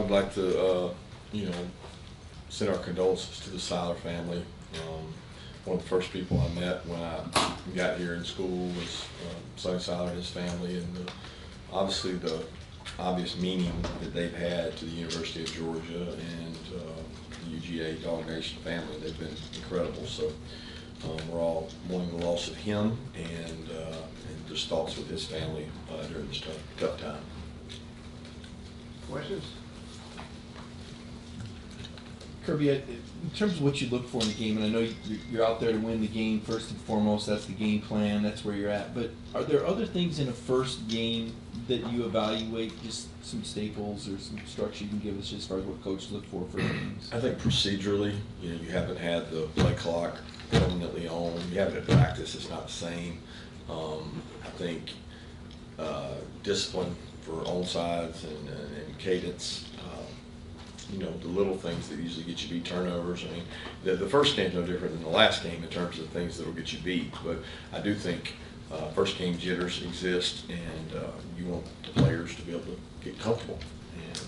would like to, you know, send our condolences to the Siler family. One of the first people I met when I got here in school was Sonny Siler and his family, and obviously the obvious meaning that they've had to the University of Georgia and the UGA Dog Nation family. They've been incredible. So we're all mourning the loss of him, and just thoughts with his family during this tough time. Questions? Kirby, in terms of what you look for in the game, and I know you're out there to win the game first and foremost, that's the game plan, that's where you're at, but are there other things in a first game that you evaluate, just some staples or some structure you can give us as far as what coaches look for games? I think procedurally, you know, you haven't had the play clock permanently on. You have it at practice, it's not the same. I think discipline for onsides and cadence. You know, the little things that usually get you beat, turnovers. I mean, the first game's no different than the last game in terms of the things that will get you beat. But I do think first game jitters exist, and you want the players to be able to get comfortable and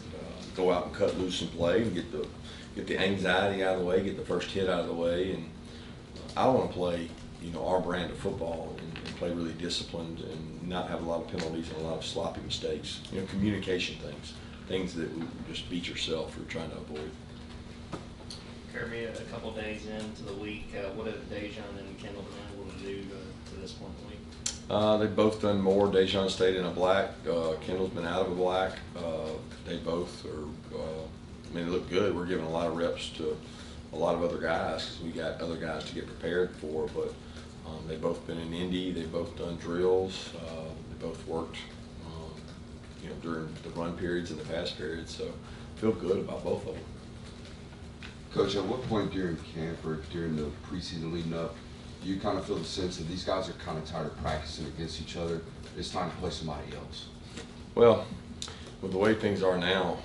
go out and cut loose and play and get the anxiety out of the way, get the first hit out of the way. And I want to play, you know, our brand of football and play really disciplined and not have a lot of penalties and a lot of sloppy mistakes. You know, communication things that we just beat yourself or trying to avoid. Kirby, a couple days into the week, what have Dejan and Kendall been able to do to this point in the week? They've both done more. Dejan stayed in a black. Kendall's been out of a black. They both are, I mean, they look good. We're giving a lot of reps to a lot of other guys because we got other guys to get prepared for, but they've both been in Indy. They've both done drills. They both worked you know, during the run periods and the pass periods, so feel good about both of them. Coach, at what point during camp or during the preseason leading up, do you kind of feel the sense that these guys are kind of tired of practicing against each other? It's time to play somebody else? Well, with the way things are now,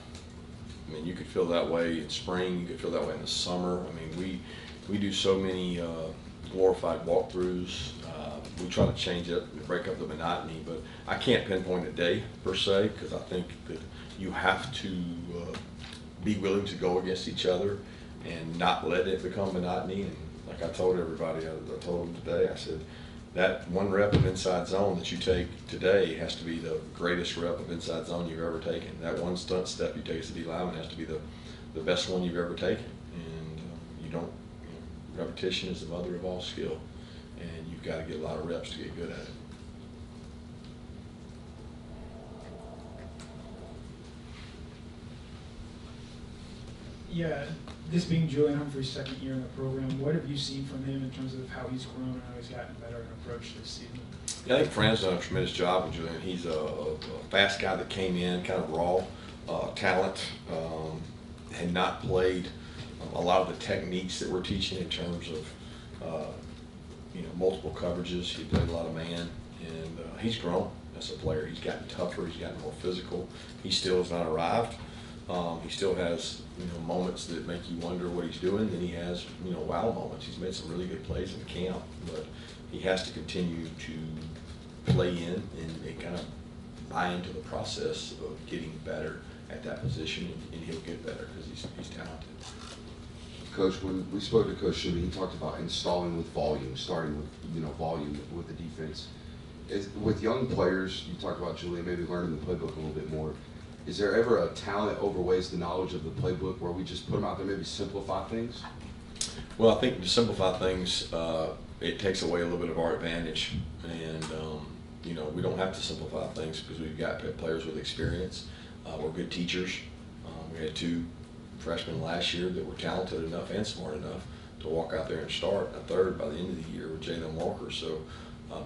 I mean, you could feel that way in spring, you could feel that way in the summer. I mean, we do so many glorified walkthroughs. We try to change it and break up the monotony, but I can't pinpoint a day per se because I think that you have to be willing to go against each other and not let it become monotony. And like I told everybody, I told them today, I said, that one rep of inside zone that you take today has to be the greatest rep of inside zone you've ever taken. That one stunt step you take as a D lineman has to be the best one you've ever taken. And you don't, you know, repetition is the mother of all skill. And you've got to get a lot of reps to get good at it. Yeah, this being Julian Humphrey's second year in the program, what have you seen from him in terms of how he's grown and how he's gotten better in approach this season? Yeah, I think Fran's done a tremendous job with Julian. He's a fast guy that came in, kind of raw talent, had not played a lot of the techniques that we're teaching in terms of you know, multiple coverages. He played a lot of man, and he's grown as a player. He's gotten tougher. He's gotten more physical. He still has not arrived. He still has, you know, moments that make you wonder what he's doing. Then he has, you know, wow moments. He's made some really good plays in camp, but he has to continue to play in and kind of buy into the process of getting better at that position, and he'll get better because he's talented. Coach, when we spoke to Coach Shimmy, he talked about installing with volume, starting with, you know, volume with the defense. With young players, you talked about Julian maybe learning the playbook a little bit more. Is there ever a talent overweighs the knowledge of the playbook where we just put them out there, maybe simplify things? Well, I think to simplify things, it takes away a little bit of our advantage, and you know, we don't have to simplify things because we've got players with experience. We're good teachers. We had two freshmen last year that were talented enough and smart enough to walk out there and start a third by the end of the year with Jalen Walker. So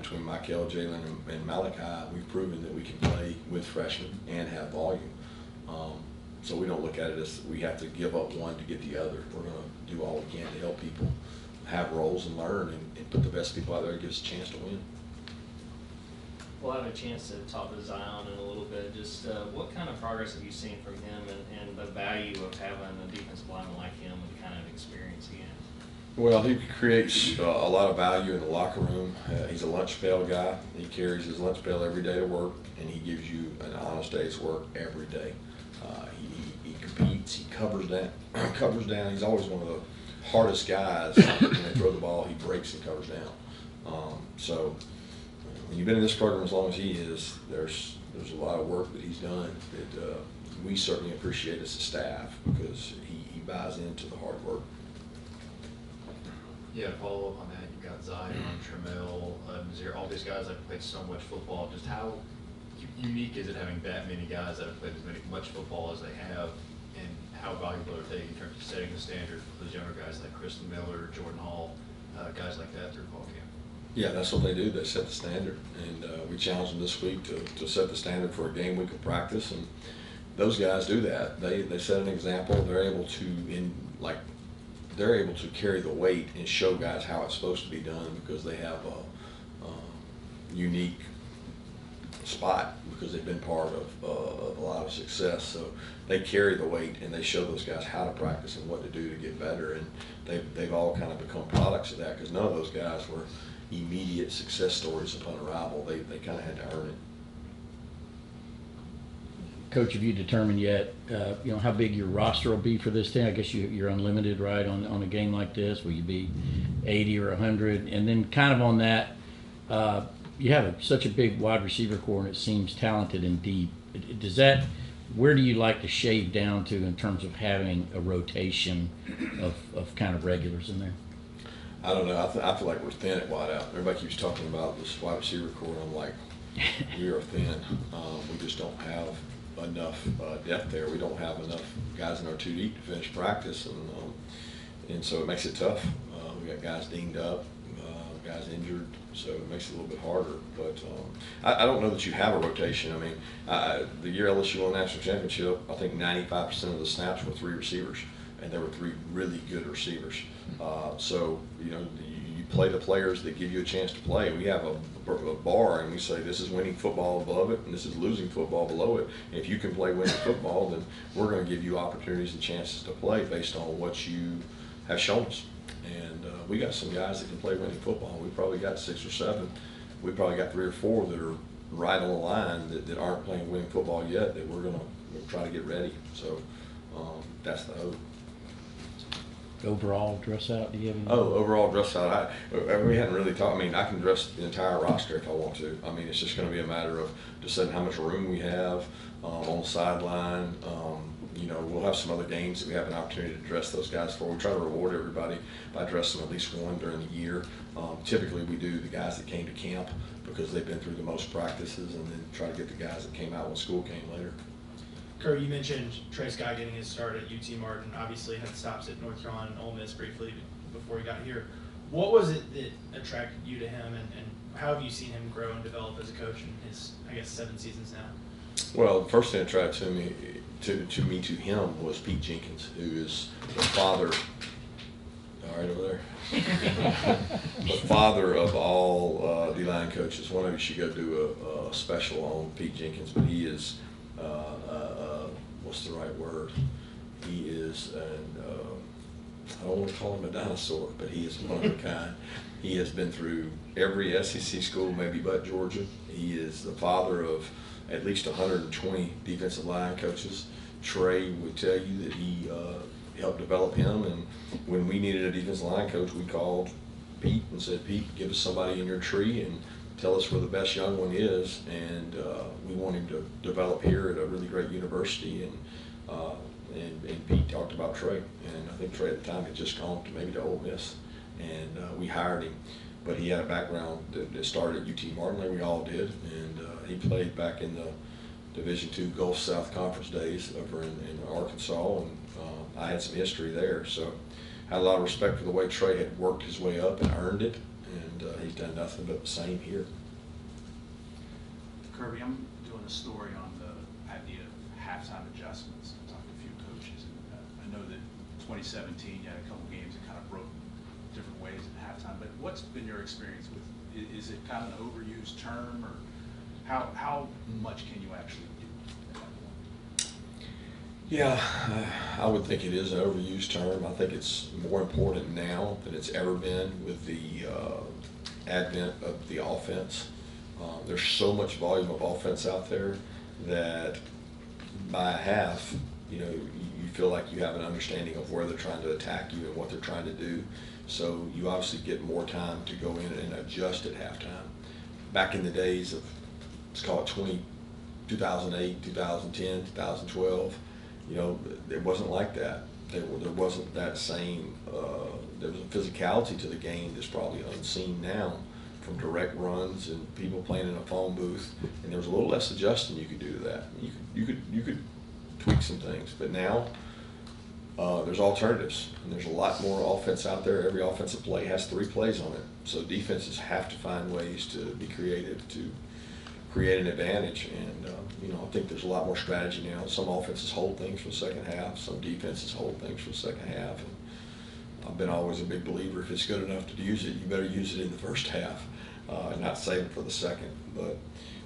between Michael, Jalen, and Malachi, we've proven that we can play with freshmen and have volume. So we don't look at it as we have to give up one to get the other. We're going to do all we can to help people have roles and learn and put the best people out there to give us a chance to win. We'll have a chance to talk to Zion in a little bit. Just what kind of progress have you seen from him and the value of having a defensive lineman like him and the kind of experience he has? Well, he creates a lot of value in the locker room. He's a lunch pail guy. He carries his lunch pail every day to work, and he gives you an honest day's work every day. He competes covers down. He's always one of the hardest guys. When they throw the ball, he breaks and covers down. So when you've been in this program as long as he is, there's a lot of work that he's done that we certainly appreciate as a staff because he buys into the hard work. Yeah, to follow up on that, you've got Zion, Trammell, Nazir, all these guys that have played so much football. Just how unique is it having that many guys that have played much football as they have, and how valuable are they in terms of setting the standard for those younger guys like Kristen Miller, Jordan Hall, guys like that through fall camp? Yeah, that's what they do. They set the standard, and we challenged them this week to set the standard for a game week of practice, and those guys do that. They set an example. They're able to carry the weight and show guys how it's supposed to be done because they have a unique spot because they've been part of a lot of success. So they carry the weight and they show those guys how to practice and what to do to get better. And they've all kind of become products of that because none of those guys were immediate success stories upon arrival. They kind of had to earn it. Coach, have you determined yet, how big your roster will be for this thing? I guess you're unlimited, right, on a game like this? Will you be 80 or 100? And then kind of on that, you have such a big wide receiver core, and it seems talented and deep. Where do you like to shave down to in terms of having a rotation of kind of regulars in there? I don't know. I feel like we're thin at wide out. Everybody keeps talking about this wide receiver core, and I'm like, we are thin. We just don't have enough depth there. We don't have enough guys in our 2 deep to finish practice, and so it makes it tough. We got guys dinged up, guys injured, so it makes it a little bit harder. But I don't know that you have a rotation. I mean, the year LSU won the national championship, I think 95% of the snaps were 3 receivers, and there were 3 really good receivers. So you play the players that give you a chance to play. We have a bar, and we say this is winning football above it, and this is losing football below it. And if you can play winning football, then we're going to give you opportunities and chances to play based on what you have shown us. And we got some guys that can play winning football. We probably got 6 or 7. We probably got 3 or 4 that are right on the line that aren't playing winning football yet that we're going to try to get ready. So that's the hope. Overall dress out, do you have any? Overall dress out. We hadn't really talked. I mean, I can dress the entire roster if I want to. I mean, it's just going to be a matter of deciding how much room we have on the sideline. We'll have some other games that we have an opportunity to dress those guys for. We try to reward everybody by dressing at least one during the year. Typically, we do the guys that came to camp because they've been through the most practices, and then try to get the guys that came out when school came later. Kirby, you mentioned Trey Scott getting his start at UT Martin. Obviously, had stops at North Carolina and Ole Miss briefly before he got here. What was it that attracted you to him, and how have you seen him grow and develop as a coach in his, 7 seasons now? Well, the first thing that attracted me to him was Pete Jenkins, who is the father. All right, over there. The father of all D-line coaches. One of you should go do a special on Pete Jenkins, but he is. What's the right word? He is I don't want to call him a dinosaur, but he is one of a kind. He has been through every SEC school, maybe but Georgia. He is the father of at least 120 defensive line coaches. Trey would tell you that he helped develop him, and when we needed a defensive line coach, we called Pete and said, Pete, give us somebody in your tree and tell us where the best young one is, and we want him to develop here at a really great university. And Pete talked about Trey, and I think Trey at the time had just gone to Ole Miss, and we hired him. But he had a background that started at UT Martin, like we all did, and he played back in the Division II Gulf South Conference days over in Arkansas, and I had some history there, so I had a lot of respect for the way Trey had worked his way up and earned it. And he's done nothing but the same here. Kirby, I'm doing a story on the idea of halftime adjustments. I talked to a few coaches, and I know that 2017 you had a couple games that kind of broke different ways at halftime. But what's been your experience with? Is it kind of an overused term, or how much can you actually do at that point? Yeah, I would think it is an overused term. I think it's more important now than it's ever been with the advent of the offense. There's so much volume of offense out there that by half, you feel like you have an understanding of where they're trying to attack you and what they're trying to do. So you obviously get more time to go in and adjust at halftime. Back in the days of, let's call it 2008, 2010, 2012, you know, it wasn't like that. There wasn't that same, there was a physicality to the game that's probably unseen now, from direct runs and people playing in a phone booth, and there was a little less adjusting you could do to that. You could tweak some things, but now there's alternatives, and there's a lot more offense out there. Every offensive play has 3 plays on it, so defenses have to find ways to be creative to create an advantage. And you know, I think there's a lot more strategy now. Some offenses hold things for the second half, some defenses hold things for the second half. And I've been always a big believer, if it's good enough to use it, you better use it in the first half, and not save it for the second. But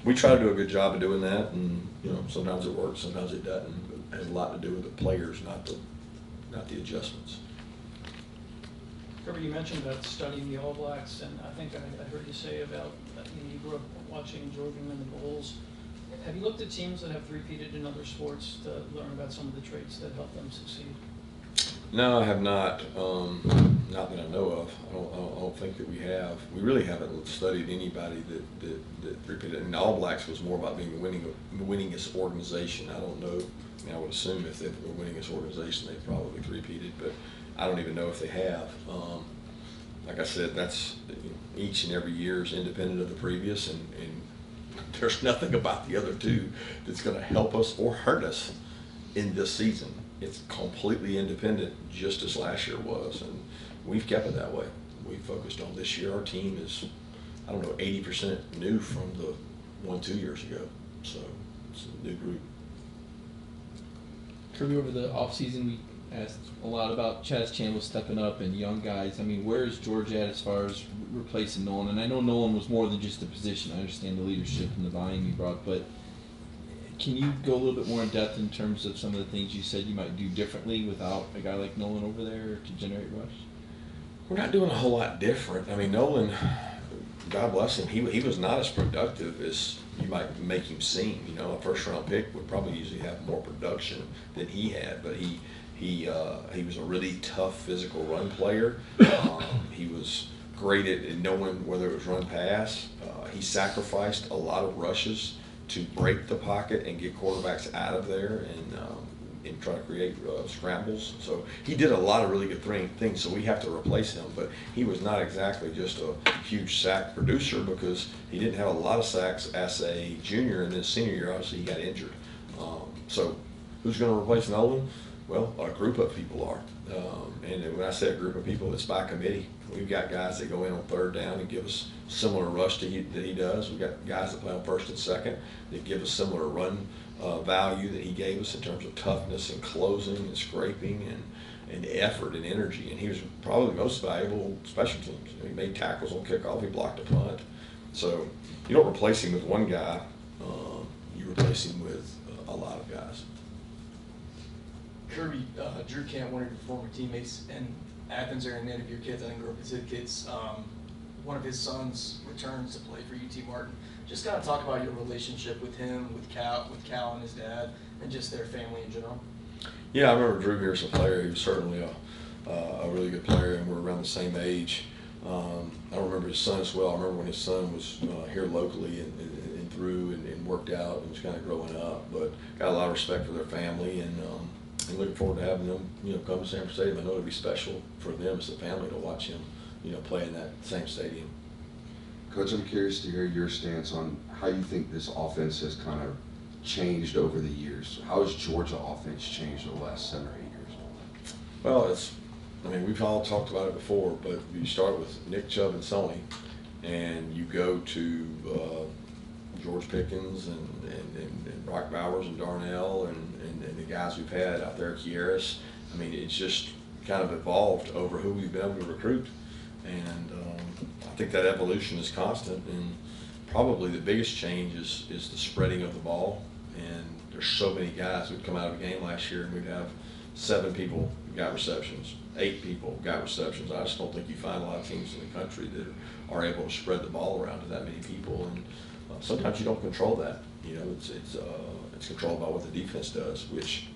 we try to do a good job of doing that, and you know, sometimes it works, sometimes it doesn't. But it has a lot to do with the players, not the adjustments. Kirby, you mentioned about studying the All Blacks, and I think I heard you say about you grew up watching Jordan and the Bulls. Have you looked at teams that have repeated in other sports to learn about some of the traits that help them succeed? No, I have not. Not that I know of. I don't think that we have. We really haven't studied anybody that repeated. And the All Blacks was more about being the winningest organization. I don't know. I mean, I would assume if they were the winningest organization, they probably repeated, but I don't even know if they have. Like I said, that's, you know, each and every year is independent of the previous, and there's nothing about the other two that's going to help us or hurt us in this season. It's completely independent, just as last year was, and we've kept it that way. We focused on this year. Our team is, I don't know, 80% new from the 1 2 years ago, so it's a new group. Kirby, over the offseason, we asked a lot about Chaz Chandler stepping up and young guys. I mean, where is George at as far as replacing Nolan? And I know Nolan was more than just a position. I understand the leadership and the volume you brought, but can you go a little bit more in depth in terms of some of the things you said you might do differently without a guy like Nolan over there to generate rush? We're not doing a whole lot different. I mean, Nolan, God bless him, he was not as productive as you might make him seem. You know, a first-round pick would probably usually have more production than he had, but he was a really tough physical run player. He was great at knowing whether it was run pass. He sacrificed a lot of rushes to break the pocket and get quarterbacks out of there and try to create scrambles. So he did a lot of really good things, so we have to replace him. But he was not exactly just a huge sack producer, because he didn't have a lot of sacks as a junior, and then senior year, obviously, he got injured. So who's going to replace Nolan? Well, a group of people are. And when I say a group of people, it's by committee. We've got guys that go in on third down and give us similar rush that he does. We've got guys that play on first and second that give us similar run value that he gave us in terms of toughness and closing and scraping and effort and energy. And he was probably the most valuable special teams. He made tackles on kickoff. He blocked a punt. So you don't replace him with one guy. You replace him with a lot of guys. Kirby, Drew Camp, one of your former teammates in Athens, or any of your kids, I think, grew up as his kids. One of his sons returns to play for UT Martin. Just kind of talk about your relationship with him, with Cal and his dad, and just their family in general. Yeah, I remember Drew here as a player. He was certainly a really good player, and we're around the same age. I remember his son as well. I remember when his son was here locally and through and worked out and was kind of growing up. But got a lot of respect for their family, and looking forward to having them, come to Sanford Stadium. I know it'll be special for them as a family to watch him, play in that same stadium. Coach, I'm curious to hear your stance on how you think this offense has kind of changed over the years. How has Georgia offense changed over the last 7 or 8 years? Well, we've all talked about it before, but you start with Nick Chubb and Sony, and you go to George Pickens and Brock Bowers and Darnell and the guys we've had out there, Kieras. It's just kind of evolved over who we've been able to recruit. And I think that evolution is constant, and probably the biggest change is the spreading of the ball. And there's so many guys who'd come out of a game last year, and we'd have 7 people who got receptions, 8 people who got receptions. I just don't think you find a lot of teams in the country that are able to spread the ball around to that many people. And sometimes you don't control that. It's controlled by what the defense does, which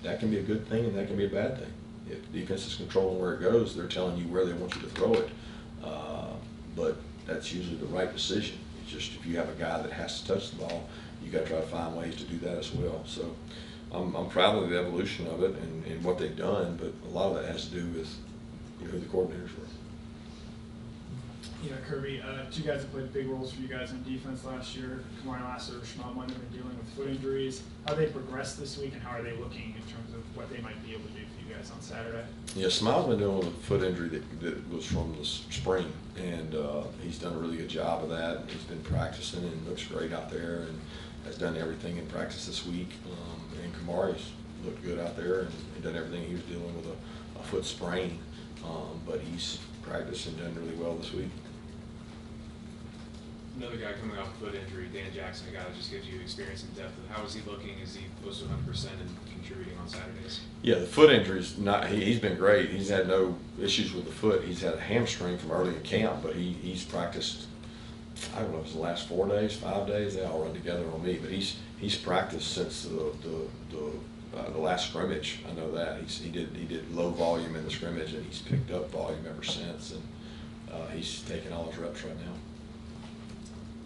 that can be a good thing and that can be a bad thing. If defense is controlling where it goes, they're telling you where they want you to throw it. But that's usually the right decision. It's just if you have a guy that has to touch the ball, you got to try to find ways to do that as well. So I'm proud of the evolution of it and what they've done, but a lot of that has to do with who the coordinators were. You know, Kirby, two guys that played big roles for you guys on defense last year, Kamari Lassiter, Shmuel Munder, have been dealing with foot injuries. How they progressed this week, and how are they looking in terms of what they might be able to do for you guys on Saturday? Yeah, Smile's been dealing with a foot injury that was from the spring, and he's done a really good job of that. He's been practicing and looks great out there and has done everything in practice this week. And Kamari's looked good out there and done everything. He was dealing with a foot sprain, but he's practiced and done really well this week. Another guy coming off a foot injury, Dan Jackson, a guy that just gives you experience and depth. How is he looking? Is he close to 100% and contributing on Saturdays? Yeah, the foot injury's not. He's been great. He's had no issues with the foot. He's had a hamstring from early in camp, but he's practiced. I don't know if it's the last 4 days, 5 days. They all run together on me, but he's practiced since the last scrimmage. I know that he did low volume in the scrimmage, and he's picked up volume ever since, and he's taking all his reps right now.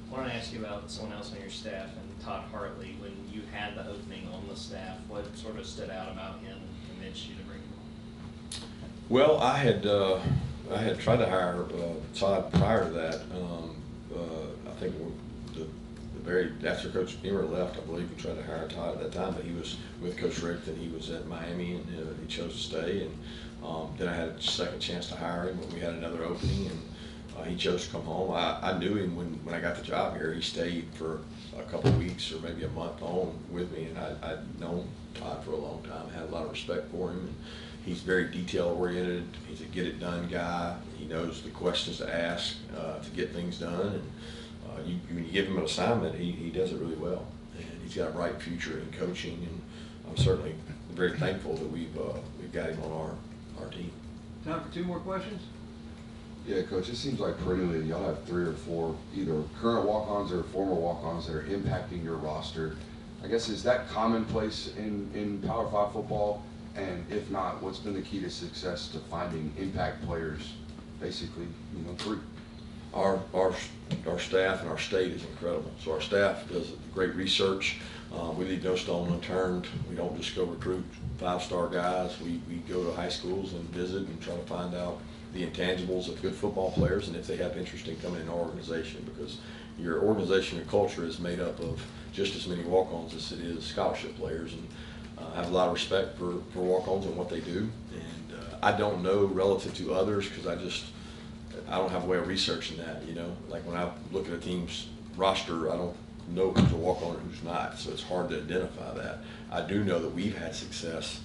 I want to ask you about someone else on your staff, and Todd Hartley. When you had the opening on the staff, what sort of stood out about him and convinced you to bring him on? Well, I had tried to hire Todd prior to that. I think the very after Coach Beamer left, I believe we tried to hire Todd at that time, but he was with Coach Rick, and he was at Miami, and he chose to stay. And then I had a second chance to hire him when we had another opening, and he chose to come home. I knew him when I got the job here. He stayed for a couple of weeks or maybe a month on with me, and I'd known Todd for a long time. I had a lot of respect for him, and he's very detail-oriented. He's a get-it-done guy. He knows the questions to ask to get things done, and when you give him an assignment, he does it really well. And he's got a bright future in coaching, and I'm certainly very thankful that we've got him on our team. Time for 2 more questions? Yeah, Coach, it seems like perennially y'all have 3 or 4 either current walk-ons or former walk-ons that are impacting your roster. I guess, is that commonplace in Power 5 football? And if not, what's been the key to success to finding impact players, basically, 3? Our staff and our state is incredible. So our staff does great research. We leave no stone unturned. We don't just go recruit 5-star guys. We go to high schools and visit and try to find out the intangibles of good football players and if they have interest in coming in our organization, because your organization and culture is made up of just as many walk-ons as it is scholarship players. And I have a lot of respect for walk-ons and what they do. And I don't know relative to others because I don't have a way of researching that, Like when I look at a team's roster, I don't know who's a walk-on and who's not, so it's hard to identify that. I do know that we've had success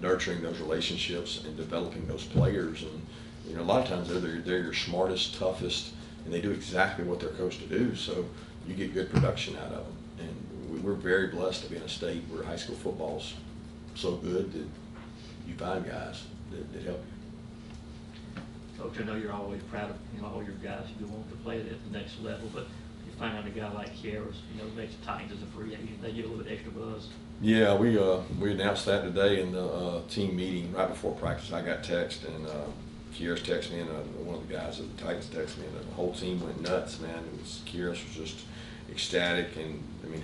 nurturing those relationships and developing those players. And a lot of times they're your smartest, toughest, and they do exactly what they're coached to do, so you get good production out of them. And we're very blessed to be in a state where high school football's so good that you find guys that help you. Coach, I know you're always proud of all your guys who want to play at the next level, but you find out a guy like Kieras, makes the Titans as a free agent, they get a little bit extra buzz. Yeah, we announced that today in the team meeting right before practice. I got text, and Kieras texted me, and one of the guys at the Titans texted me, and the whole team went nuts, man. Kieras was just ecstatic, and I mean,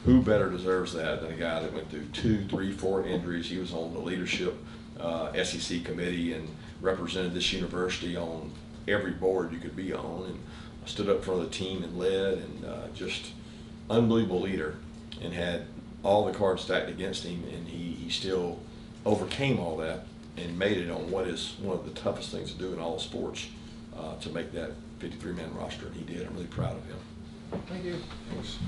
who better deserves that than a guy that went through 2, 3, 4 injuries? He was on the leadership SEC committee and represented this university on every board you could be on, and stood up in front of the team and led, and just unbelievable leader, and had all the cards stacked against him, and he still overcame all that and made it on what is one of the toughest things to do in all sports, to make that 53-man roster, and he did. I'm really proud of him. Thank you. Thanks.